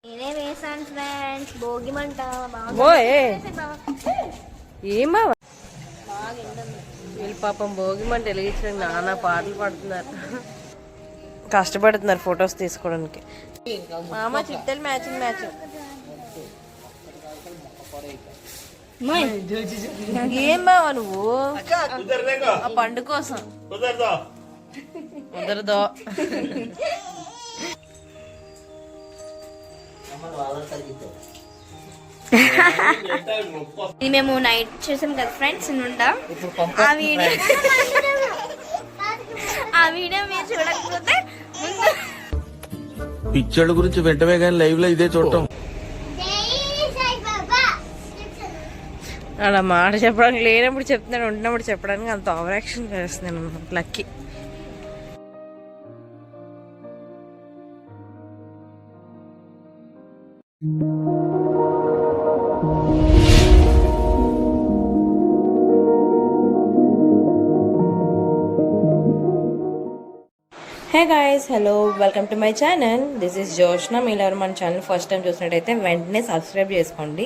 నేనే వేసాను ఫ్రెండ్స్ భోగి మంట. ఏం బావా వీళ్ళు పాపం భోగి మంట వెలిగించడానికి నానా పాటలు పాడుతున్నారు, కష్టపడుతున్నారు ఫొటోస్ తీసుకోవడానికి. మామ చిట్టెలు మ్యాచింగ్ మ్యాచింగ్. ఏం బావా నువ్వు ఆ పండు కోసం కుదరదో. ఇది మేము నైట్ చేసాం కదా ఫ్రెండ్స్ నుండా. ఆ వీడియో మీరు చూడకపోతే పిక్చర్ల గురించి వెంటనే కానీ లైవ్ లో ఇదే చూడటం. అలా మాట చెప్పడానికి లేనప్పుడు చెప్తున్నాను, ఉంటున్నప్పుడు చెప్పడానికి అంత ఓవర్ యాక్షన్ చేస్తున్నాను. Lucky. Hey guys, hello, welcome to my channel. This is Joshna. మీరు ఎవరు మన ఛానల్ ఫస్ట్ టైం చూసినట్టయితే వెంటనే సబ్స్క్రైబ్ చేసుకోండి.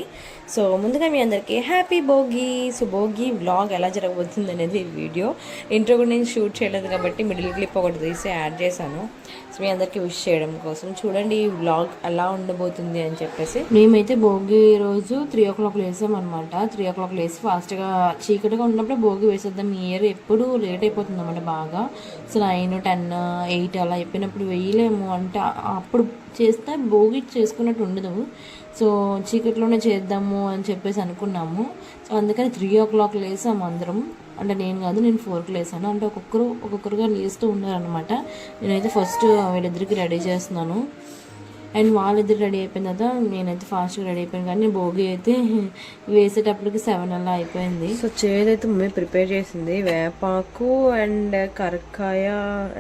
సో ముందుగా మీ అందరికీ happy Bhogi. So Bhogi vlog ఎలా జరగబోతుంది అనేది వీడియో. ఇంట్రో కూడా నేను షూట్ చేయలేదు కాబట్టి మిడిల్ క్లిప్ ఒకటి తీసి యాడ్ చేశాను. సో మీ అందరికీ విష్ చేయడం కోసం చూడండి ఈ వ్లాగ్ ఎలా ఉండబోతుంది అని చెప్పేసి. మేమైతే భోగి రోజు 3 o'clock లేసామన్నమాట. 3 o'clock లేసి ఫాస్ట్గా చీకటిగా ఉన్నప్పుడే భోగి వేసేద్దాం. ఈ ఇయర్ ఎప్పుడు లేట్ అయిపోతుంది అన్నమాట బాగా. సో 9, 10, 8 అలా అయిపోయినప్పుడు వేయలేము, అంటే అప్పుడు చేస్తే భోగి చేసుకున్నట్టు ఉండదు. సో చీకట్లోనే చేద్దాము అని చెప్పేసి అనుకున్నాము. సో అందుకని 3 o'clock లేసాము అందరం. అంటే నేను కాదు, నేను 4కి లేసాను. అంటే ఒక్కొక్కరుగా లేస్తూ ఉన్నారనమాట. నేనైతే ఫస్ట్ వీళ్ళిద్దరికి రెడీ చేస్తున్నాను, అండ్ వాళ్ళిద్దరు రెడీ అయిపోయిన తర్వాత నేనైతే ఫాస్ట్గా రెడీ అయిపోయాను. కానీ భోగి అయితే వేసేటప్పటికి 7 అలా అయిపోయింది. సో చేదైతే మమ్మీ ప్రిపేర్ చేసింది. వేపాకు అండ్ కరక్కాయ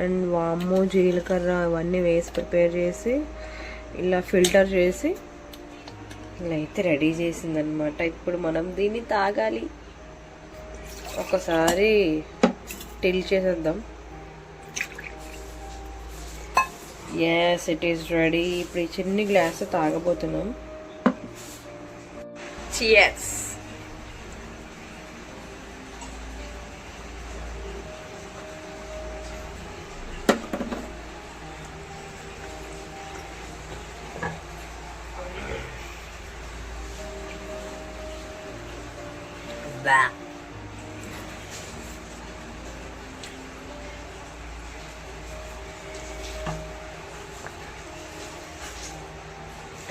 అండ్ వాము, జీలకర్ర అవన్నీ వేసి ప్రిపేర్ చేసి ఇలా ఫిల్టర్ చేసి ఇలా అయితే రెడీ చేసిందనమాట. ఇప్పుడు మనం దీన్ని తాగాలి. ఒకసారి టిల్ చేసేద్దాం. Yes, it is ready. ఇప్పుడు ఈ చిన్ని గ్లాస్ తాగబోతున్నాం. చియర్స్.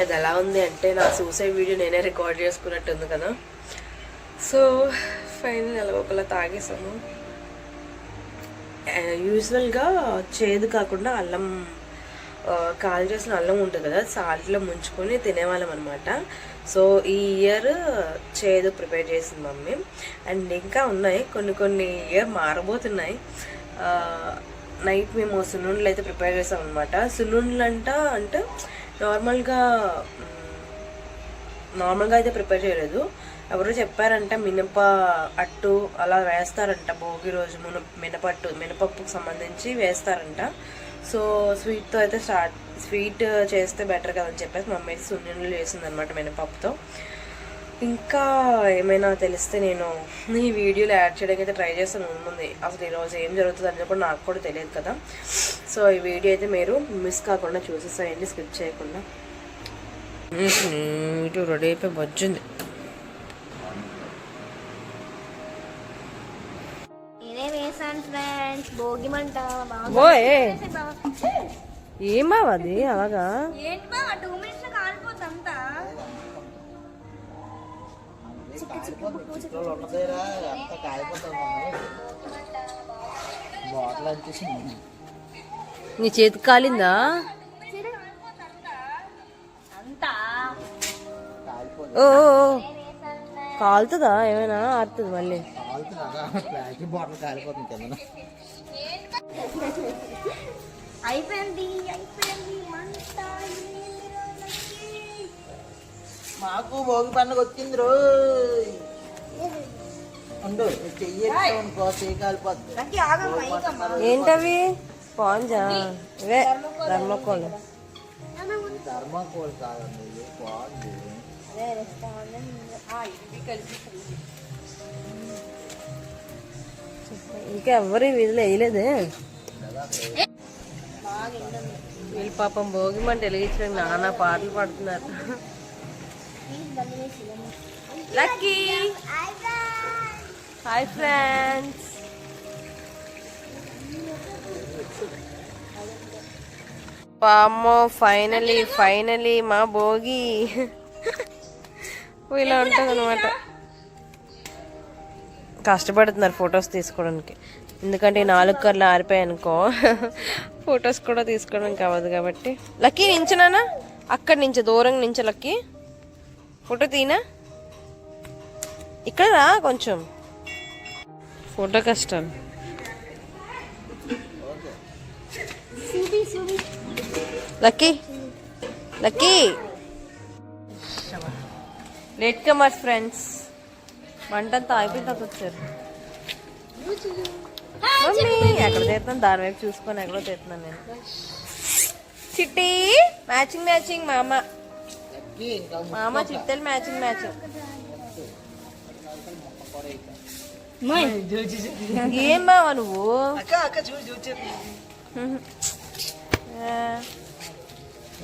అది ఎలా ఉంది అంటే నా సూసైడ్ వీడియో నేనే రికార్డ్ చేసుకున్నట్టుంది కదా. సో ఫైనల్ ఎలా ఒకలా తాగేసాము. యూజువల్గా చేదు కాకుండా అల్లం, కాల్ చేసిన అల్లం ఉంటుంది కదా, సాల్ట్లో ముంచుకొని తినేవాళ్ళం అనమాట. సో ఈ ఇయర్ చేదు ప్రిపేర్ చేసింది మమ్మీ. అండ్ ఇంకా ఉన్నాయి కొన్ని ఇయర్ మారబోతున్నాయి. నైట్ మేము సున్నుండలు అయితే ప్రిపేర్ చేసాం అనమాట. సున్నుండలు అంటే నార్మల్గా అయితే ప్రిపేర్ చేయలేదు. ఎవరో చెప్పారంట మినప అట్టు అలా వేస్తారంట భోగి రోజు. మినపప్పుకు సంబంధించి వేస్తారంట. సో స్వీట్తో అయితే స్వీట్ చేస్తే బెటర్ కదని చెప్పేసి మమ్మీ అయితే సున్నుండలు చేసింది అనమాట మినపప్పుతో. ఇంకా ఏమైనా తెలిస్తే నేను ఈ వీడియోలో యాడ్ చేయడానికి అయితే ట్రై చేస్తాను ముందు. అసలు ఈరోజు ఏం జరుగుతుంది అనేది కూడా నాకు కూడా తెలియదు కదా. సో ఈ వీడియో అయితే మీరు మిస్ కాకుండా చూసేసేయండి, స్కిప్ చేయకుండా. ఇటు రెడీ అయిపోయి వచ్చింది. భోగి మంట. ఏం బావా అది అలాగా? ఏంటి బా 2 minutes లో కాలిపోతుంది అంతా. నీ చేతి కాలిందా? ఓ కాలుతుందా? ఏమైనా ఆడుతుంది మళ్ళీ? అయిపోయింది. మాకు భోగి పండుగ వచ్చింది రో. ఏంటవి? స్పాంజా? ఇవే థర్మోకోల్. ధర్మకోల్ కాదండి ఇది బాగుంది. ఇంకా ఎవరు వీధిలో వేయలేదే. వీళ్ళు పాపం భోగి మంట వెలిగించడానికి నానా పాటలు పాడుతున్నారు. Lucky hi friends. పామ్మో ఫైనలీ మా భోగి ఇలా ఉంటుంది అనమాట. కష్టపడుతున్నారు ఫొటోస్ తీసుకోవడానికి, ఎందుకంటే 4 కర్లు ఆరిపోయాయి అనుకో ఫొటోస్ కూడా తీసుకోవడానికి అవ్వదు కాబట్టి. లక్కీ నించున్నానా, అక్కడి నుంచి దూరంగా నించు లక్కీ. ఫోటో తీనా, ఇక్కడ రా కొంచెం, ఫోటో కష్టం. Lucky late comers friends. వంటంతా అయిపోయిన తర్వాత వచ్చారు. మమ్మీ ఎక్కడ తీరుతాను, దాని వైపు చూసుకొని ఎక్కడో తీరుతున్నాను నేను. చిట్టి మ్యాచింగ్ మామ చిట్టెలు మ్యాచింగ్. ఏం బావా నువ్వు,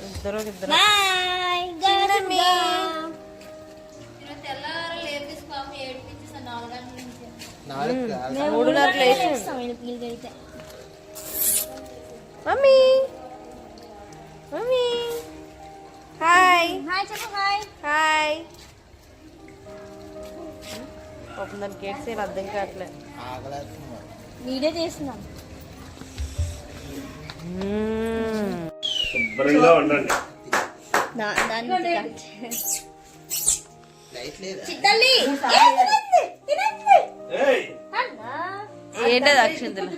ఇద్దరు 3:30 లేచి. మమ్మీ హాయ్ పాపం దాని కేట్స్ ఏం అర్థం కావట్లే. వీడియో చేస్తున్నాం. ఏంటది అక్షంతలు?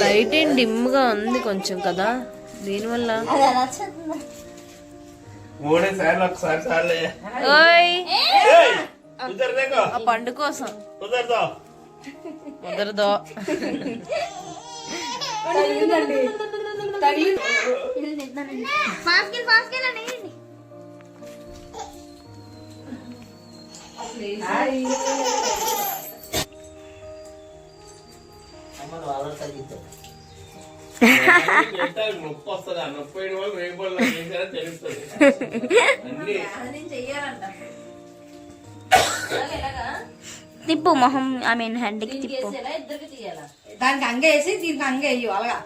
లైట్ ఏం డిమ్ గా ఉంది కొంచెం కదా, దీనివల్ల. ఓయ్ ఆ పండు కోసం కుదరదో. నొప్పి వస్తుంది, ఆ నొప్పి తెలుస్తుంది. తిప్పు మొహం, ఐ మీన్ హెడ్కి తిప్పు. దానికి అంగేసి దీనికి అంగేయు అలాగా.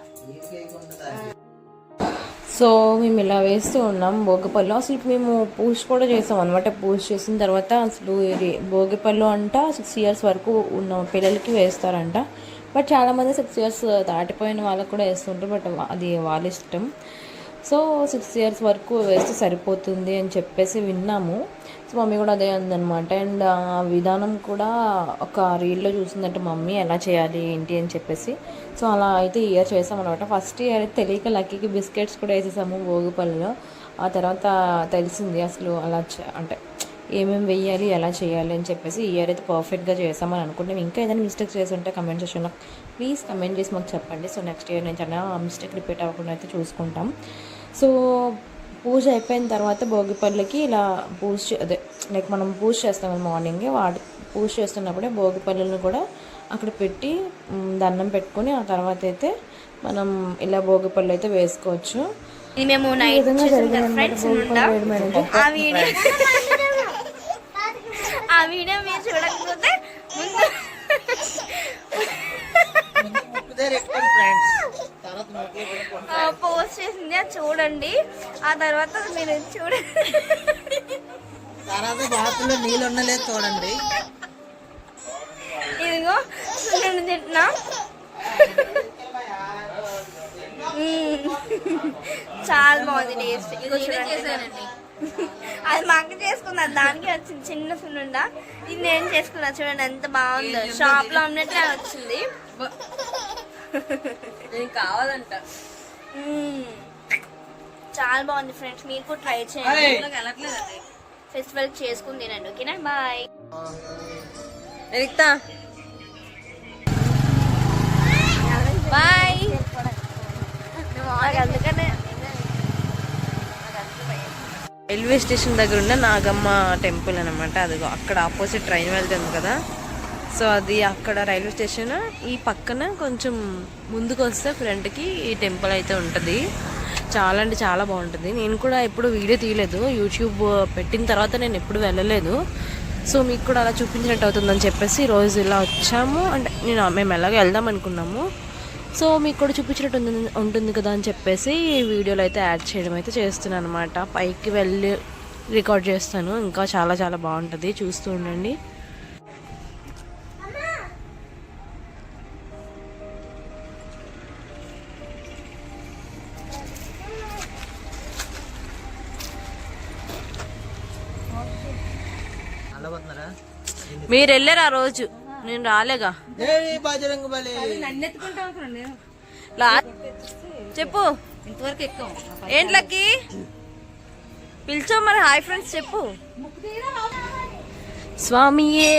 సో మేము ఇలా వేస్తూ ఉన్నాం భోగిపళ్ళు. అసలు మేము పూజ కూడా చేసాం అనమాట. పూజ చేసిన తర్వాత అసలు ఇది భోగిపళ్ళు అంట 6 years వరకు ఉన్న పిల్లలకి వేస్తారంట. బట్ చాలామంది 6 years దాటిపోయిన వాళ్ళకి కూడా వేస్తుంటారు, బట్ అది వాళ్ళ ఇష్టం. సో 6 years వరకు వేస్తే సరిపోతుంది అని చెప్పేసి విన్నాము. సో మమ్మీ కూడా అదే ఉందన్నమాట. అండ్ ఆ విధానం కూడా ఒక రీల్లో చూసిందంటే మమ్మీ ఎలా చేయాలి ఏంటి అని చెప్పేసి. సో అలా అయితే ఇయర్ చేసామన్నమాట. ఫస్ట్ ఇయర్ అయితే తెలియక లక్కీకి బిస్కెట్స్ కూడా వేసేసాము భోగిపళ్ళలో. ఆ తర్వాత తెలిసింది అసలు అలా అంటే ఏమేమి వెయ్యాలి ఎలా చేయాలి అని చెప్పేసి. ఇయర్ అయితే పర్ఫెక్ట్గా చేసామని అనుకుంటాం. ఇంకా ఏదైనా మిస్టేక్స్ చేసి ఉంటే కమెంట్ సెక్షన్లో ప్లీజ్ కమెంట్ చేసి మాకు చెప్పండి. సో నెక్స్ట్ ఇయర్ నుంచి అన్న ఆ మిస్టేక్ రిపీట్ అవ్వకుండా అయితే చూసుకుంటాం. సో పూజ అయిపోయిన తర్వాత భోగిపళ్ళకి ఇలా అదే లైక్ మనం పూజ చేస్తాం మార్నింగే, పూజ చేస్తున్నప్పుడే భోగిపళ్ళను కూడా అక్కడ పెట్టి దండం పెట్టుకొని ఆ తర్వాత అయితే మనం ఇలా భోగిపళ్ళు అయితే వేసుకోవచ్చు. ఇది మేము నైట్ ఆ వీడియో మీరు చూడకపోతే పోస్ట్ చేసింది అది చూడండి. ఆ తర్వాత మీరు చూడండి, తర్వాత బాతుల్లో నీళ్ళు ఉండలేదు చూడండి. ఇదిగో తింటున్నా. చాలా బాగుంది టేస్ట్. ఇదిగో చూడండి, అది మా అక్క చేసుకున్నారు, దానికి వచ్చింది చిన్న సున్నుండా. ఇది నేను చేసుకున్నా, చూడండి ఎంత బాగుందో. షాప్ లో ఉన్నట్లే వచ్చింది. కావాలంట. చాలా బాగుంది ఫ్రెండ్స్, మీరు కూడా ట్రై చేయండి. ఫెస్టివల్ చేసుకుని తినండి. ఓకేనా, బాయ్. బాయ్. అందుకనే రైల్వే స్టేషన్ దగ్గర ఉన్న నాగమ్మ టెంపుల్ అనమాట. అదిగో అక్కడ ఆపోజిట్ ట్రైన్ వెళ్తుంది కదా, సో అది అక్కడ రైల్వే స్టేషన్. ఈ పక్కన కొంచెం ముందుకు వస్తే ఫ్రంట్కి ఈ టెంపుల్ అయితే ఉంటుంది. చాలా అంటే చాలా బాగుంటుంది. నేను కూడా ఎప్పుడు వీడియో తీయలేదు, యూట్యూబ్ పెట్టిన తర్వాత నేను ఎప్పుడు వెళ్ళలేదు. సో మీకు కూడా అలా చూపించినట్టు అవుతుందని చెప్పేసి ఈరోజు ఇలా వచ్చాము. అంటే మేము ఎలాగో వెళ్దాం అనుకున్నాము, సో మీకు కూడా చూపించినట్టు ఉంటుంది కదా అని చెప్పేసి ఈ వీడియోలో అయితే యాడ్ చేయడం అయితే చేస్తున్నాను అనమాట. పైకి వెళ్ళి రికార్డ్ చేస్తాను. ఇంకా చాలా చాలా బాగుంటుంది, చూస్తూ ఉండండి. మీరు వెళ్ళారు ఆ రోజు, నేను రాలేగా. బజరంగ బలి నన్ను ఎత్తుకుంటా అనుకోండి. చెప్పు ఇంతవరకు ఎక్కువ ఏంట్లకి పిలిచో మరి. హాయ్ ఫ్రెండ్స్ చెప్పు. స్వామియే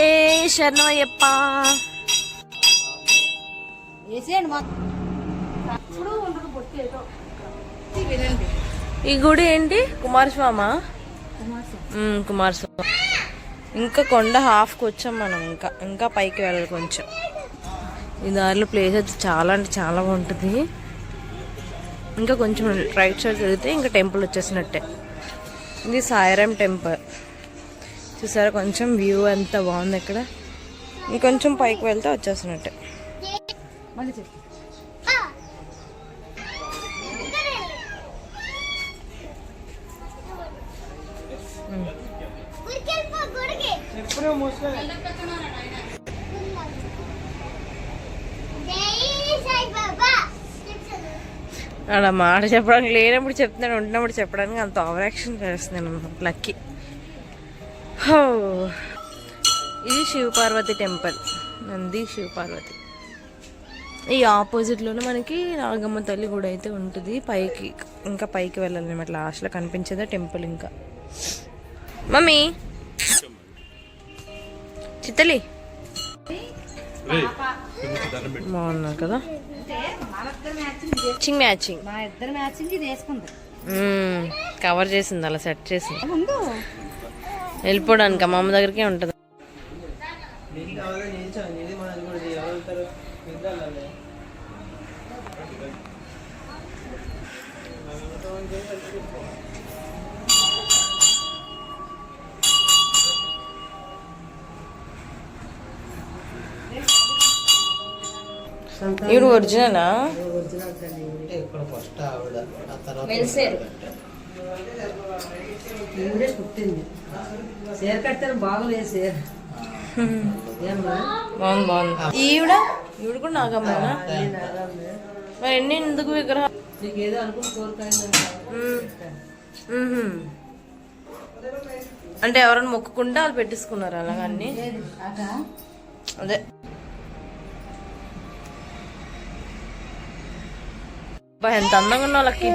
శరణమయ్యప్ప. వేసేయండి ఈ గుడి ఏంటి? కుమారస్వామా? కుమారస్వామి. ఇంకా కొండ హాఫ్కి వచ్చాం మనం. ఇంకా పైకి వెళ్ళాలి కొంచెం. ఈ దారిలో ప్లేస్ అయితే చాలా అంటే చాలా బాగుంటుంది. ఇంకా కొంచెం రైట్ సైడ్ తిరిగితే ఇంకా టెంపుల్ వచ్చేసినట్టే. ఇది సాయిరామ్ టెంపుల్. చూసారా కొంచెం వ్యూ ఎంత బాగుంది ఇక్కడ. ఇంకొంచెం పైకి వెళ్తే వచ్చేసినట్టే. మళ్ళీ చెప్పు. అలా మాట చెప్పడానికి లేనప్పుడు చెప్తున్నాను, ఉంటున్నప్పుడు చెప్పడానికి అంత ఓవర్ యాక్షన్ చేస్తున్నాను లక్కీ. ఇది శివపార్వతి టెంపుల్, నంది శివపార్వతి. ఈ ఆపోజిట్లోనే మనకి నాగమ్మ తల్లి గుడి అయితే ఉంటుంది. పైకి ఇంకా పైకి వెళ్ళాలి అనమాట. లాస్ట్లో కనిపించేదే టెంపుల్. ఇంకా మమ్మీ చిత్తలి బాగున్నారు కదా, మ్యాచింగ్. మా ఇద్దరు మ్యాచింగ్ ఇది వేసుకుంది. కవర్ చేసింది, అలా సెట్ చేసింది. వెళ్ళిపోవడానికి మా అమ్మ దగ్గరికే ఉంటుంది. ఇవి ఒరిజినలా? ఇక్కడ ఫస్ట్ ఆవిడ, ఆ తర్వాత ఈవిడే కుట్టింది. చీర కట్టారు, బాగోలేదు చీర. బాగుంది. ఈవిడ కూడా నాగమ్మేనా? మరి ఎన్ని ఎందుకు విగ్రహం? నీకు ఏదో అనుకుని కోరుకోండి. అంటే ఎవరైనా మొక్కుకుంటే వాళ్ళు పెట్టించుకున్నారు అలాగా అన్ని? అదే ఎంత అందంగా ఉన్నా వాళ్ళకి.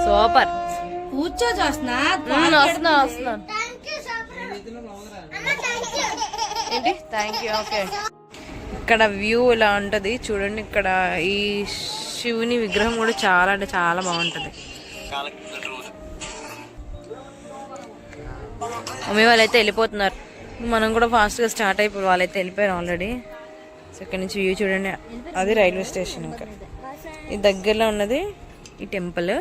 సూపర్. కూర్చో చూస్తున్నా. వస్తున్నా. ఏంటి థ్యాంక్ యూ. ఓకే, ఇక్కడ వ్యూ ఇలా ఉంటది చూడండి. ఇక్కడ ఈ శివుని విగ్రహం కూడా చాలా అంటే చాలా బాగుంటది. మమ్మీ వాళ్ళైతే వెళ్ళిపోతున్నారు, మనం కూడా ఫాస్ట్గా స్టార్ట్ అయిపోయి. వాళ్ళైతే వెళ్ళిపోయారు ఆల్రెడీ. సో ఇక్కడ నుంచి వ్యూ చూడండి, అది రైల్వే స్టేషన్. ఇంకా ఈ దగ్గరలో ఉన్నది ఈ టెంపుల్.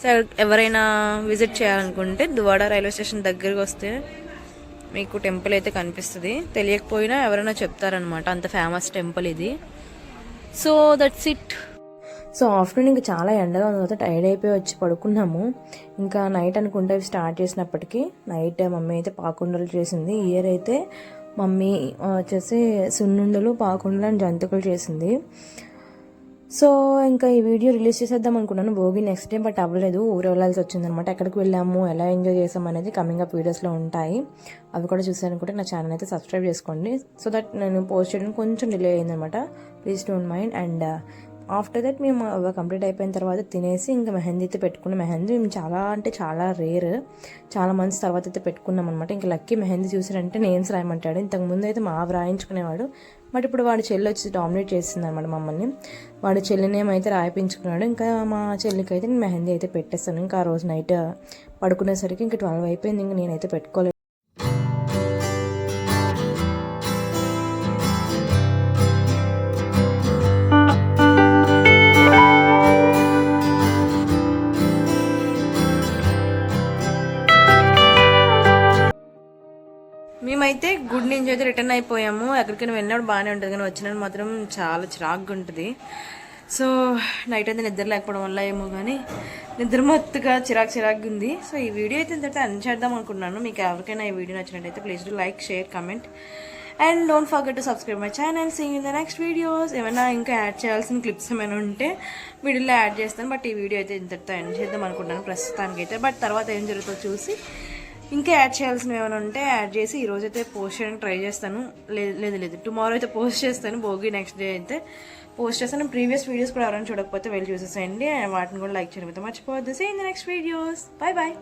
సో ఎవరైనా విజిట్ చేయాలనుకుంటే దువాడ రైల్వే స్టేషన్ దగ్గరికి వస్తే మీకు టెంపుల్ అయితే కనిపిస్తుంది. తెలియకపోయినా ఎవరైనా చెప్తారనమాట, అంత ఫేమస్ టెంపుల్ ఇది. So that's it. So afternoon ఇంకా చాలా ఎండగా ఉన్న తర్వాత టైర్డ్ అయిపోయి వచ్చి పడుకున్నాము. ఇంకా నైట్ అనుకుంటే అవి స్టార్ట్ చేసినప్పటికీ నైట్ మమ్మీ అయితే పాకుండలు చేసింది. ఇయర్ అయితే మమ్మీ వచ్చేసి సున్నుండలు, పాకుండలు అండ్ జంతికలు చేసింది. సో ఇంకా ఈ వీడియో రిలీజ్ చేసేద్దాం అనుకున్నాను భోగి నెక్స్ట్ డే, బట్ అవ్వలేదు. ఊరు వెళ్ళాల్సి వచ్చిందనమాట. ఎక్కడికి వెళ్ళాము, ఎలా ఎంజాయ్ చేసాం అనేది కమింగ్ అప్ వీడియోస్లో ఉంటాయి. అవి కూడా చూసారనుకుంటే నా ఛానల్ అయితే సబ్స్క్రైబ్ చేసుకోండి. సో దట్ నేను పోస్ట్ చేయడం కొంచెం డిలే అయిందనమాట. Please don't mind. And after that మేము కంప్లీట్ అయిపోయిన తర్వాత తినేసి ఇంకా మెహందీ అయితే పెట్టుకున్నాం. మెహందీ మేము చాలా అంటే చాలా రేర్, చాలా మంత్స్ తర్వాత అయితే పెట్టుకున్నాం అనమాట. ఇంకా లక్కీ మెహందీ చూసారంటే నేమ్స్ రాయమంటాడు. ఇంతకుముందు అయితే మా రాయించుకునేవాడు, బట్ ఇప్పుడు వాడి చెల్లి వచ్చి డామినేట్ చేస్తుంది అనమాట మమ్మల్ని. వాడి చెల్లి నేమ్ అయితే రాయిపించుకున్నాడు. ఇంకా మా చెల్లికి అయితే నేను మెహందీ అయితే పెట్టేస్తాను. ఇంకా ఆ రోజు నైట్ పడుకునేసరికి ఇంకా 12 అయిపోయింది. ఇంకా నేనైతే పెట్టుకోలేదు. మేమైతే గుడ్ నుంచి అయితే రిటర్న్ అయిపోయాము. ఎక్కడికైనా వెళ్ళినప్పుడు బాగానే ఉంటుంది, కానీ వచ్చినప్పుడు మాత్రం చాలా చిరాగ్గా ఉంటుంది. సో నైట్ అయితే నిద్ర లేకపోవడం వల్ల ఏమో కానీ నిద్ర మత్తుగా చిరాగ్గా ఉంది. సో ఈ వీడియో అయితే ఇంతటితో ఎండ్ చేద్దాం అనుకున్నాను. మీకు ఎవరికైనా ఈ వీడియో నచ్చినట్టయితే please do like, share, comment and don't forget to subscribe my channel. See in the next videos. ఏమైనా ఇంకా యాడ్ చేయాల్సిన క్లిప్స్ ఏమైనా ఉంటే వీడియోలో యాడ్ చేస్తాను. బట్ ఈ వీడియో అయితే ఇంతటితో ఎండ్ చేద్దాం అనుకుంటున్నాను ప్రస్తుతానికి అయితే. బట్ తర్వాత ఏం జరుగుతుందో చూసి ఇంకా యాడ్ చేయాల్సినవి ఏమైనా ఉంటే యాడ్ చేసి ఈరోజు అయితే పోస్ట్ చేయడానికి ట్రై చేస్తాను. లేదు టుమారో అయితే పోస్ట్ చేస్తాను. భోగి నెక్స్ట్ డే అయితే పోస్ట్ చేస్తాను. ప్రీవియస్ వీడియోస్ కూడా ఎవరైనా చూడకపోతే వెళ్ళి చూసేసేయండి. వాటిని కూడా లైక్ చేయడం అయితే మర్చిపోవద్దు. See in the next videos. Bye.